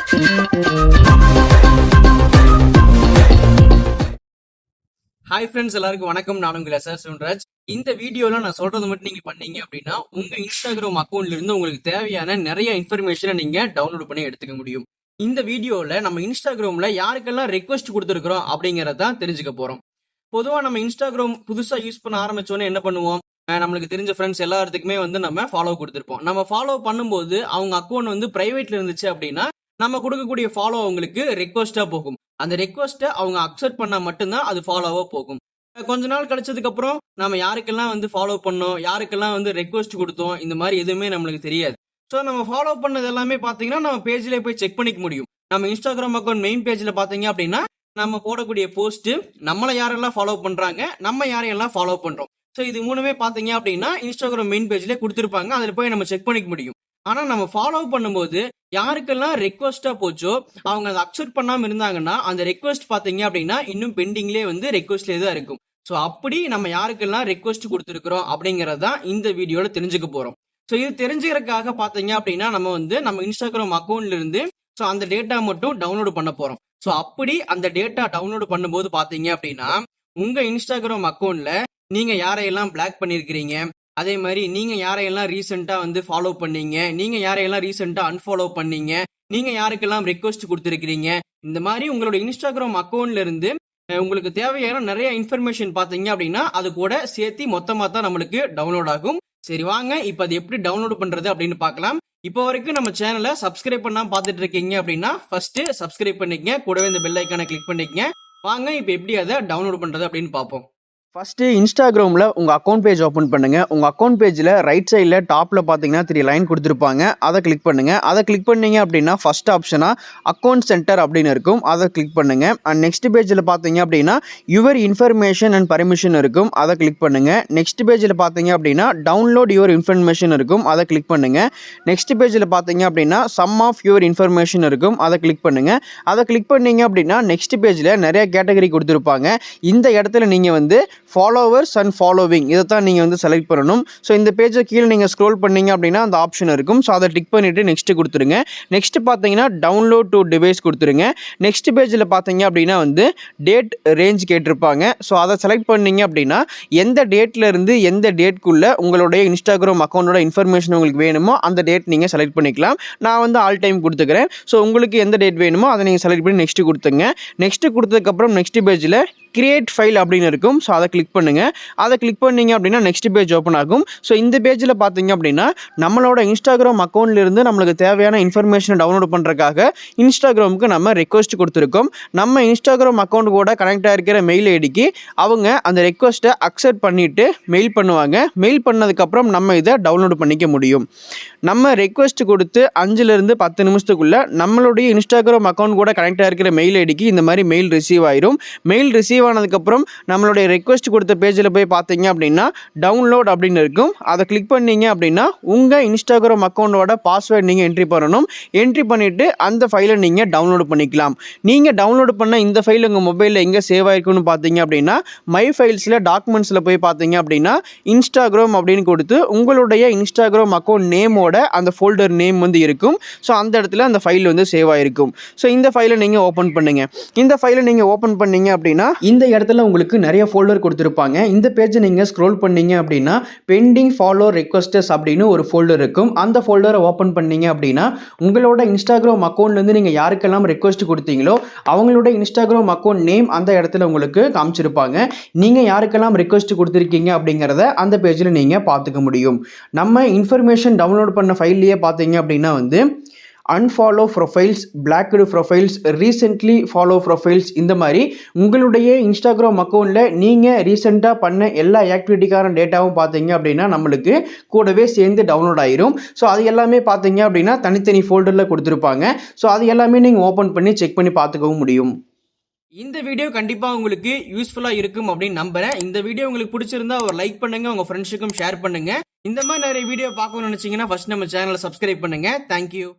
Hi friends, எல்லாருக்கும் வணக்கம். நான் உங்கள் எஸ்ஆர் சுன்ராஜ். இந்த வீடியோல நான் சொல்றது மட்டும் நீங்க பண்ணீங்க அப்படின்னா உங்க இன்ஸ்டாகிராம் அக்கௌண்ட்ல இருந்து உங்களுக்கு தேவையான நிறைய இன்ஃபர்மேஷனை நீங்க டவுன்லோட் பண்ணி எடுத்துக்க முடியும். இந்த வீடியோல நம்ம இன்ஸ்டாகிராம்ல யாருக்கெல்லாம் ரெக்வஸ்ட் கொடுத்துருக்கோம் அப்படிங்கறத தெரிஞ்சுக்க போறோம். பொதுவா நம்ம இன்ஸ்டாகிராம் புதுசா யூஸ் பண்ண ஆரம்பிச்சோன்னே என்ன பண்ணுவோம், நம்மளுக்கு தெரிஞ்ச ஃப்ரெண்ட்ஸ் எல்லாத்துக்குமே நம்ம ஃபாலோ கொடுத்துருப்போம். நம்ம ஃபாலோ பண்ணும்போது அவங்க அக்கௌண்ட் பிரைவேட்ல இருந்துச்சு அப்படின்னா நம்ம கொடுக்கக்கூடிய ஃபாலோ அவங்களுக்கு ரெக்வஸ்டா போகும். அந்த ரெக்வஸ்ட்டை அவங்க அக்செப்ட் பண்ணா மட்டும்தான் அது ஃபாலோவா போகும். கொஞ்ச நாள் கழிச்சதுக்கு அப்புறம் நம்ம யாருக்கெல்லாம் ஃபாலோ பண்ணோம், யாருக்கெல்லாம் ரெக்வஸ்ட் கொடுத்தோம், இந்த மாதிரி எதுவுமே நம்மளுக்கு தெரியாது. ஸோ நம்ம ஃபாலோ பண்ணது எல்லாமே பாத்தீங்கன்னா நம்ம பேஜ்ல போய் செக் பண்ணிக்க முடியும். நம்ம இன்ஸ்டாகிராம் அக்கௌண்ட் மெயின் பேஜ்ல பாத்தீங்க அப்படின்னா நம்ம போடக்கூடிய போஸ்ட், நம்மளை யாரெல்லாம் ஃபாலோ பண்றாங்க, நம்ம யாரையெல்லாம் ஃபாலோ பண்றோம். ஸோ இது மூணுமே பாத்தீங்க அப்படின்னா இன்ஸ்டாகிராம் மெயின் பேஜ்ல கொடுத்துருப்பாங்க. அதுல போய் நம்ம செக் பண்ணிக்க முடியும். ஆனா நம்ம ஃபாலோ பண்ணும்போது யாருக்கெல்லாம் ரெக்வஸ்டா போச்சோ அவங்க அதை அக்செப்ட் பண்ணாம இருந்தாங்கன்னா அந்த ரெக்வஸ்ட் பாத்தீங்க அப்படின்னா இன்னும் பெண்டிங்லேயே ரெக்வஸ்ட்லேயே தான் இருக்கும். ஸோ அப்படி நம்ம யாருக்கெல்லாம் ரெக்வஸ்ட் கொடுத்துருக்கிறோம் அப்படிங்கறதான் இந்த வீடியோல தெரிஞ்சுக்க போறோம். ஸோ இது தெரிஞ்சுக்கிறதுக்காக பாத்தீங்க அப்படின்னா நம்ம இன்ஸ்டாகிராம் அக்கௌண்ட்ல இருந்து ஸோ அந்த டேட்டா மட்டும் டவுன்லோட் பண்ண போறோம். ஸோ அப்படி அந்த டேட்டா டவுன்லோட் பண்ணும்போது பாத்தீங்க அப்படின்னா உங்க இன்ஸ்டாகிராம் அக்கௌண்ட்ல நீங்க யாரையெல்லாம் பிளாக் பண்ணிருக்கிறீங்க, அதே மாதிரி நீங்க யாரையெல்லாம் ரீசெண்டா ஃபாலோ பண்ணீங்க, நீங்க யாரையெல்லாம் ரீசெண்டா அன்ஃபாலோ பண்ணீங்க, நீங்க யாருக்கெல்லாம் ரெக்வஸ்ட் கொடுத்துருக்கீங்க, இந்த மாதிரி உங்களோட இன்ஸ்டாகிராம் அக்கௌண்ட்ல இருந்து உங்களுக்கு தேவையான நிறைய இன்ஃபர்மேஷன் பாத்தீங்க அப்படின்னா அது கூட சேர்த்து மொத்தமா தான் நம்மளுக்கு டவுன்லோட் ஆகும். சரி வாங்க இப்ப அது எப்படி டவுன்லோட் பண்றது அப்படின்னு பார்க்கலாம். இப்போ வரைக்கும் நம்ம சேனலை சப்ஸ்கிரைப் பண்ணாம பாத்துட்டு இருக்கீங்க அப்படின்னா ஃபர்ஸ்ட் சப்ஸ்கிரைப் பண்ணிக்கங்க, கூடவே இந்த பெல் ஐக்கானை கிளிக் பண்ணிக்கங்க. வாங்க இப்ப எப்படி அதை டவுன்லோட் பண்றது அப்படின்னு பார்ப்போம். ஃபஸ்ட்டு இன்ஸ்டாகிராமில் உங்கள் அக்கௌண்ட் பேஜ் ஓப்பன் பண்ணுங்கள். உங்கள் அக்கௌண்ட் பேஜில் ரைட் சைடில் டாப்பில் பார்த்தீங்கன்னா 3 லைன் கொடுத்துருப்பாங்க. அதை கிளிக் பண்ணுங்கள். அதை கிளிக் பண்ணீங்க அப்படின்னா ஃபஸ்ட் ஆப்ஷனாக அக்கௌண்ட் சென்டர் அப்படின்னு இருக்கும். அதை கிளிக் பண்ணுங்கள். அண்ட் நெக்ஸ்ட் பேஜில் பார்த்தீங்க அப்படின்னா யுவர் இன்ஃபர்மேஷன் அண்ட் பர்மிஷன் இருக்கும். அதை கிளிக் பண்ணுங்கள். நெக்ஸ்ட் பேஜில் பார்த்தீங்க அப்படின்னா டவுன்லோட் யுவர் இன்ஃபர்மேஷன் இருக்கும். அதை கிளிக் பண்ணுங்கள். நெக்ஸ்ட் பேஜில் பார்த்தீங்க அப்படின்னா சம் ஆஃப் யுவர் இன்ஃபர்மேஷன் இருக்கும். அதை கிளிக் பண்ணுங்கள். அதை கிளிக் பண்ணீங்க அப்படின்னா நெக்ஸ்ட் பேஜில் நிறைய கேட்டகரி கொடுத்துருப்பாங்க. இந்த இடத்துல நீங்கள் ஃபாலோவர்ஸ் அண்ட் ஃபாலோவிங் இதை தான் நீங்கள் செலக்ட் பண்ணணும். ஸோ இந்த பேஜை கீழே நீங்கள் ஸ்க்ரோல் பண்ணீங்க அப்படின்னா அந்த ஆப்ஷன் இருக்கும். ஸோ அதை டிக் பண்ணிவிட்டு நெக்ஸ்ட்டு கொடுத்துருங்க. நெக்ஸ்ட் பார்த்தீங்கன்னா டவுன்லோட் டு டிவைஸ் கொடுத்துருங்க. நெக்ஸ்ட் பேஜில் பார்த்தீங்க அப்படின்னா டேட் ரேஞ்ச் கேட்டிருப்பாங்க. ஸோ அதை செலக்ட் பண்ணீங்க அப்படின்னா எந்த டேட்ல இருந்து எந்த டேட்குள்ளே உங்களுடைய இன்ஸ்டாகிராம் அக்கௌண்டோட இன்ஃபர்மேஷன் உங்களுக்கு வேணுமோ அந்த டேட் நீங்கள் செலக்ட் பண்ணிக்கலாம். நான் ஆல் டைம் கொடுத்துக்கிறேன். ஸோ உங்களுக்கு எந்த டேட் வேணுமோ அதை நீங்கள் செலக்ட் பண்ணி நெக்ஸ்ட்டு கொடுத்துங்க. நெக்ஸ்ட்டு கொடுத்ததுக்கப்புறம் நெக்ஸ்ட் பேஜில் கிரியேட் ஃபைல் அப்படின்னு இருக்கும். ஸோ அதை கிளிக் பண்ணுங்கள். அதை கிளிக் பண்ணீங்க அப்படின்னா நெக்ஸ்ட் பேஜ் ஓப்பன் ஆகும். ஸோ இந்த பேஜில் பார்த்தீங்க அப்படின்னா நம்மளோட இன்ஸ்டாகிராம் அக்கௌண்ட்லேருந்து நம்மளுக்கு தேவையான இன்ஃபர்மேஷனை டவுன்லோட் பண்ணுறதுக்காக இன்ஸ்டாகிராமுக்கு நம்ம ரெக்வஸ்ட் கொடுத்துருக்கோம். நம்ம இன்ஸ்டாகிராம் அக்கௌண்ட் கூட கனெக்ட் ஆகிருக்கிற மெயில் ஐடிக்கு அவங்க அந்த ரெக்வஸ்ட்டை அக்செப்ட் பண்ணிவிட்டு மெயில் பண்ணுவாங்க. மெயில் பண்ணதுக்கப்புறம் நம்ம இதை டவுன்லோட் பண்ணிக்க முடியும். நம்ம ரெக்வஸ்ட் கொடுத்து 5லேருந்து 10 நிமிஷத்துக்குள்ளே நம்மளுடைய இன்ஸ்டாகிராம் அக்கௌண்ட் கூட கனெக்ட் ஆகிருக்கிற மெயில் ஐடிக்கு இந்த மாதிரி மெயில் ரிசீவ் ஆயிரும். மெயில் ரிசீவ் ஆனதுக்கப்புறம் நம்மளுடைய ரெக்வஸ்ட் கொடுத்த பேஜில் போய் பார்த்தீங்க அப்படின்னா டவுன்லோட் அப்படின்னு இருக்கும். அதை கிளிக் பண்ணீங்க அப்படின்னா உங்கள் இன்ஸ்டாகிராம் அக்கௌண்டோட பாஸ்வேர்டு நீங்கள் என்ட்ரி பண்ணணும். என்ட்ரி பண்ணிவிட்டு அந்த ஃபைலை நீங்கள் டவுன்லோட் பண்ணிக்கலாம். நீங்கள் டவுன்லோட் பண்ண இந்த ஃபைல் உங்கள் மொபைலில் எங்கே சேவ் ஆகிருக்குன்னு பார்த்தீங்க அப்படின்னா மை ஃபைல்ஸில் டாக்குமெண்ட்ஸில் போய் பார்த்தீங்க அப்படின்னா இன்ஸ்டாகிராம் அப்படின்னு கொடுத்து உங்களுடைய இன்ஸ்டாகிராம் அக்கௌண்ட் நேமோட அந்த ஃபோல்டர் நேம் இருக்கும். ஸோ அந்த இடத்துல அந்த ஃபைல் சேவ் ஆகிருக்கும். ஸோ இந்த ஃபைலை நீங்கள் ஓப்பன் பண்ணுங்க. இந்த ஃபைலை நீங்கள் ஓப்பன் பண்ணீங்க அப்படின்னா இந்த இடத்துல உங்களுக்கு நிறைய ஃபோல்டர் கொடுத்துருப்பாங்க. இந்த பேஜை நீங்கள் ஸ்க்ரோல் பண்ணீங்க அப்படின்னா பெண்டிங் ஃபாலோ ரெக்வஸ்டஸ் அப்படின்னு ஒரு ஃபோல்டர் இருக்கும். அந்த ஃபோல்டரை ஓப்பன் பண்ணீங்க அப்படின்னா உங்களோட இன்ஸ்டாகிராம் அக்கௌண்ட்லேருந்து நீங்கள் யாருக்கெல்லாம் ரெக்வஸ்ட் கொடுத்தீங்களோ அவங்களோட இன்ஸ்டாகிராம் அக்கௌண்ட் நேம் அந்த இடத்துல உங்களுக்கு காமிச்சிருப்பாங்க. நீங்கள் யாருக்கெல்லாம் ரெக்வஸ்ட் கொடுத்துருக்கீங்க அப்படிங்கிறத அந்த பேஜில் நீங்கள் பார்த்துக்க முடியும். நம்ம இன்ஃபர்மேஷன் டவுன்லோட் பண்ண ஃபைல்லையே பார்த்தீங்க அப்படின்னா unfollow profiles, blocked profiles, recently follow profiles, இந்த மாதிரி உங்களுடைய இன்ஸ்டாகிராம் அக்கௌண்ட்டில் நீங்கள் ரீசெண்டாக பண்ண எல்லா ஆக்டிவிட்டிக்கான டேட்டாவும் பார்த்தீங்க அப்படின்னா நம்மளுக்கு கூடவே சேர்ந்து டவுன்லோட் ஆயிரும். ஸோ அது எல்லாமே பார்த்தீங்க அப்படின்னா தனித்தனி ஃபோல்டரில் கொடுத்துருப்பாங்க. ஸோ அது எல்லாமே நீங்கள் ஓப்பன் பண்ணி செக் பண்ணி பார்த்துக்கவும் முடியும். இந்த வீடியோ கண்டிப்பா உங்களுக்கு யூஸ்ஃபுல்லா இருக்கும் அப்படின்னு நம்புறேன். இந்த வீடியோ உங்களுக்கு பிடிச்சிருந்தா ஒரு லைக் பண்ணுங்க, உங்க ஃப்ரெண்ட்ஸுக்கும் ஷேர் பண்ணுங்க. இந்த மாதிரி நிறைய வீடியோ பார்க்கணும்னு நினைச்சீங்கன்னா ஃபர்ஸ்ட் நம்ம சேனலை சப்ஸ்கிரைப் பண்ணுங்க. தேங்க்யூ.